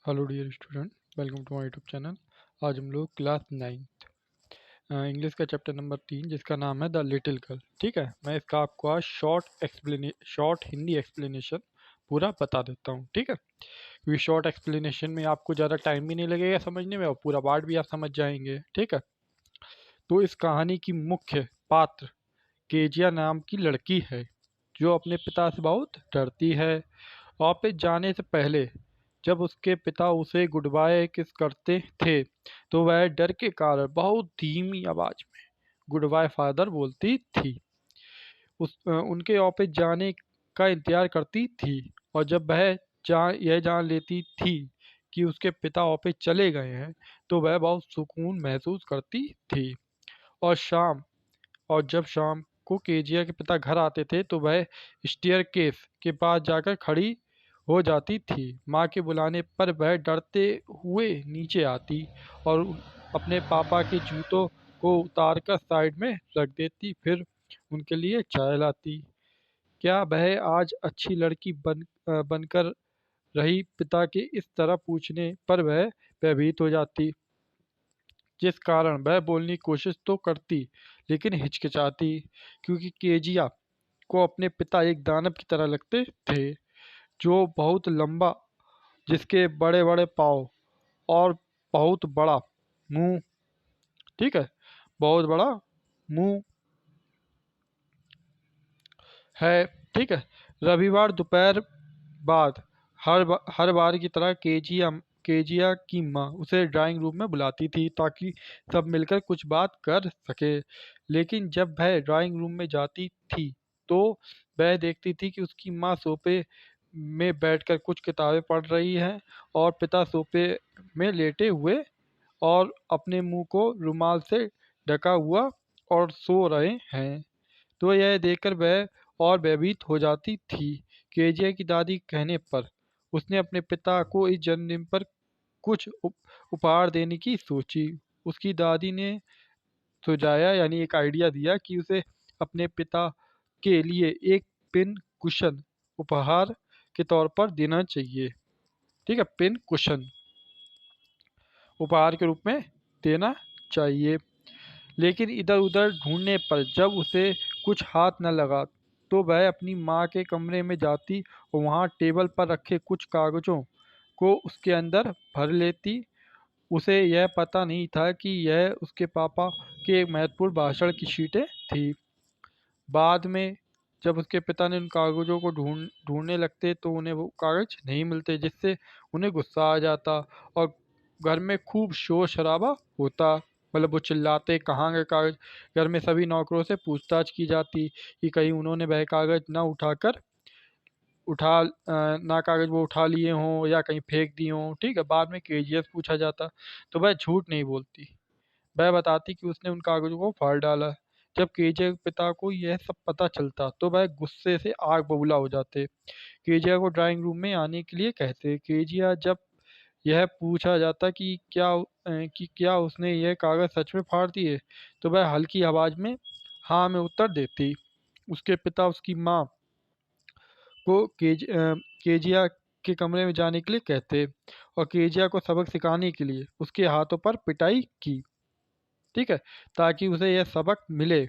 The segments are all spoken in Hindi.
Hello dear student, welcome to my YouTube channel. आज हम लोग क्लास 9 इंग्लिश का चैप्टर नंबर 3 जिसका नाम है द लिटिल गर्ल। ठीक है, मैं इसका आपको आज शॉर्ट हिंदी एक्सप्लेनेशन पूरा बता देता हूँ। ठीक है, क्योंकि शॉर्ट एक्सप्लेनेशन में आपको ज़्यादा टाइम भी नहीं लगेगा समझने में और पूरा पार्ट भी आप समझ जाएंगे। ठीक है, तो इस कहानी की मुख्य पात्र केजिया नाम की लड़की है जो अपने पिता से बहुत डरती है। ऑफिस जाने से पहले जब उसके पिता उसे गुड बाय किस करते थे तो वह डर के कारण बहुत धीमी आवाज में गुड बाय फादर बोलती थी। उनके ऑफिस जाने का इंतजार करती थी और जब वह यह जान लेती थी कि उसके पिता ऑफिस चले गए हैं तो वह बहुत सुकून महसूस करती थी। और शाम और जब शाम को केजिया के पिता घर आते थे तो वह स्टेयरकेस के पास जाकर खड़ी हो जाती थी। माँ के बुलाने पर वह डरते हुए नीचे आती और अपने पापा के जूतों को उतारकर साइड में रख देती, फिर उनके लिए चाय लाती। क्या वह आज अच्छी लड़की बनकर रही? पिता के इस तरह पूछने पर वह भयभीत हो जाती, जिस कारण वह बोलने की कोशिश तो करती लेकिन हिचकिचाती, क्योंकि केजिया को अपने पिता एक दानव की तरह लगते थे, जो बहुत लंबा, जिसके बड़े बड़े पाँव और बहुत बड़ा मुंह। ठीक है, बहुत बड़ा मुंह है। ठीक है, रविवार दोपहर बाद हर बार की तरह केजिया की माँ उसे ड्राइंग रूम में बुलाती थी ताकि सब मिलकर कुछ बात कर सके। लेकिन जब वह ड्राइंग रूम में जाती थी तो वह देखती थी कि उसकी माँ सोफे में बैठकर कुछ किताबें पढ़ रही है और पिता सोफे में लेटे हुए और अपने मुंह को रुमाल से ढका हुआ और सो रहे हैं। तो यह देखकर वह और भयभीत हो जाती थी। केजिया की दादी कहने पर उसने अपने पिता को इस जन्मदिन पर कुछ उपहार देने की सोची। उसकी दादी ने सुझाया, यानी एक आइडिया दिया कि उसे अपने पिता के लिए एक पिन कुशन उपहार के तौर पर देना चाहिए। ठीक है, पिन कुशन उपहार के रूप में देना चाहिए। लेकिन इधर उधर ढूंढने पर जब उसे कुछ हाथ न लगा तो वह अपनी माँ के कमरे में जाती और वहाँ टेबल पर रखे कुछ कागजों को उसके अंदर भर लेती। उसे यह पता नहीं था कि यह उसके पापा के एक महत्वपूर्ण भाषण की शीटें थी। बाद में जब उसके पिता ने उन कागजों को ढूंढने लगते तो उन्हें वो कागज नहीं मिलते, जिससे उन्हें गुस्सा आ जाता और घर में खूब शोर शराबा होता। मतलब वो चिल्लाते, कहाँ गए कागज। घर में सभी नौकरों से पूछताछ की जाती कि कहीं उन्होंने वह कागज ना कागज वो उठा लिए हों या कहीं फेंक दिए हों। ठीक है, बाद में केजीएफ पूछा जाता तो वह झूठ नहीं बोलती, वह बताती कि उसने उन कागजों को फाड़ डाला। जब केजे के पिता को यह सब पता चलता तो वह गुस्से से आग बबूला हो जाते। केजिया को ड्राइंग रूम में आने के लिए कहते। केजिया जब यह पूछा जाता कि क्या उसने यह कागज सच में फाड़ दिए तो वह हल्की आवाज में हाँ में उत्तर देती। उसके पिता उसकी माँ को केजिया के कमरे में जाने के लिए कहते और केजिया को सबक सिखाने के लिए उसके हाथों पर पिटाई की। ठीक है, ताकि उसे यह सबक मिले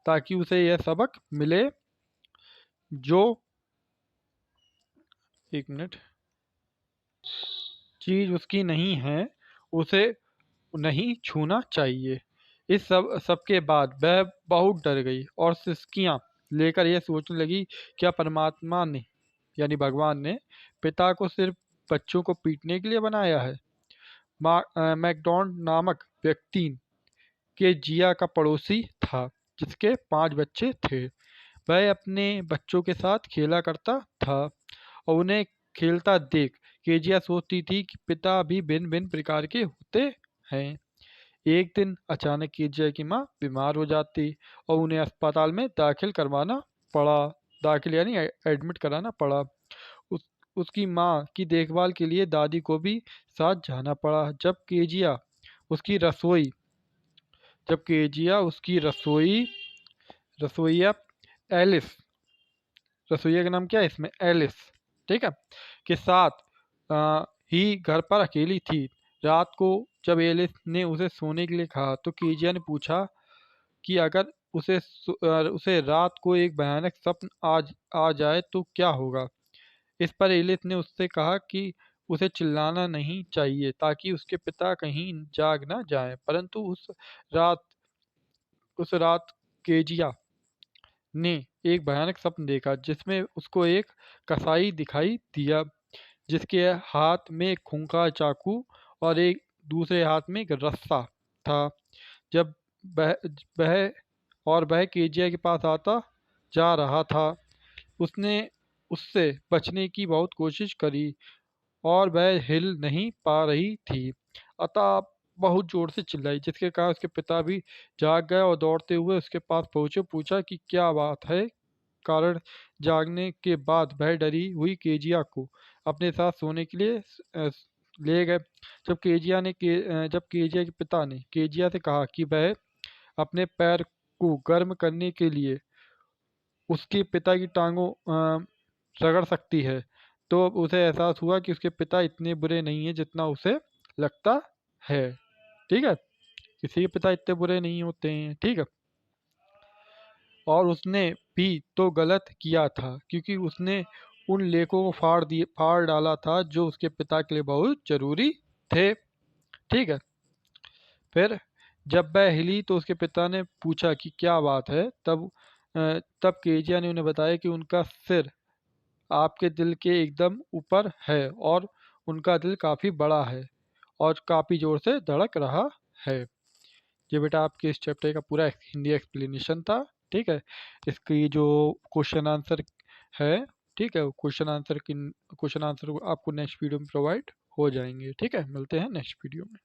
ताकि उसे यह सबक मिले जो, एक मिनट, चीज उसकी नहीं है उसे नहीं छूना चाहिए। इस सब के बाद वह बहुत डर गई और सिसकियां लेकर यह सोचने लगी, क्या परमात्मा ने यानी भगवान ने पिता को सिर्फ बच्चों को पीटने के लिए बनाया है? मैकडोनाल्ड नामक व्यक्ति के जिया का पड़ोसी था जिसके 5 बच्चे थे। वह अपने बच्चों के साथ खेला करता था और उन्हें खेलता देख केजिया सोचती थी कि पिता भी भिन्न भिन्न प्रकार के होते हैं। एक दिन अचानक केजिया की माँ बीमार हो जाती और उन्हें अस्पताल में पड़ा दाखिल यानी एडमिट कराना पड़ा। उस उसकी माँ की देखभाल के लिए दादी को भी साथ जाना पड़ा। उसकी रसोई जब केजिया उसकी रसोईया एलिस, रसोईया का नाम क्या है इसमें, एलिस, ठीक है, के साथ ही घर पर अकेली थी। रात को जब एलिस ने उसे सोने के लिए कहा तो कीजिया ने पूछा कि अगर उसे रात को एक भयानक स्वप्न आ जाए तो क्या होगा। इस पर एलिस ने उससे कहा कि उसे चिल्लाना नहीं चाहिए ताकि उसके पिता कहीं जाग न जाएं। परंतु रात उस रात केजिया ने एक भयानक स्वप्न देखा जिसमें उसको एक कसाई दिखाई दिया जिसके हाथ में एक खूंखार चाकू और एक दूसरे हाथ में एक रस्सा था। जब वह वह वह केजिया के पास आता जा रहा था, उसने उससे बचने की बहुत कोशिश करी और वह हिल नहीं पा रही थी। अतः बहुत जोर से चिल्लाई जिसके कारण उसके पिता भी जाग गए और दौड़ते हुए उसके पास पहुंचे। पूछा कि क्या बात है। कारण जागने के बाद वह डरी हुई केजिया को अपने साथ सोने के लिए ले गए। जब केजिया के पिता ने केजिया से कहा कि वह अपने पैर को गर्म करने के लिए उसके पिता की टांगों रगड़ सकती है, तो उसे एहसास हुआ कि उसके पिता इतने बुरे नहीं हैं जितना उसे लगता है। ठीक है, किसी के पिता इतने बुरे नहीं होते हैं। ठीक है, और उसने भी तो गलत किया था क्योंकि उसने उन लेखों को फाड़ डाला था जो उसके पिता के लिए बहुत जरूरी थे। ठीक है, फिर जब वह हिली तो उसके पिता ने पूछा कि क्या बात है। तब केजिया ने उन्हें बताया कि उनका सिर आपके दिल के एकदम ऊपर है और उनका दिल काफ़ी बड़ा है और काफ़ी ज़ोर से धड़क रहा है। ये बेटा आपके इस चैप्टर का पूरा हिंदी एक्सप्लेनेशन था। ठीक है, इसकी जो क्वेश्चन आंसर है, ठीक है, क्वेश्चन आंसर आपको नेक्स्ट वीडियो में प्रोवाइड हो जाएंगे। ठीक है, मिलते हैं नेक्स्ट वीडियो में।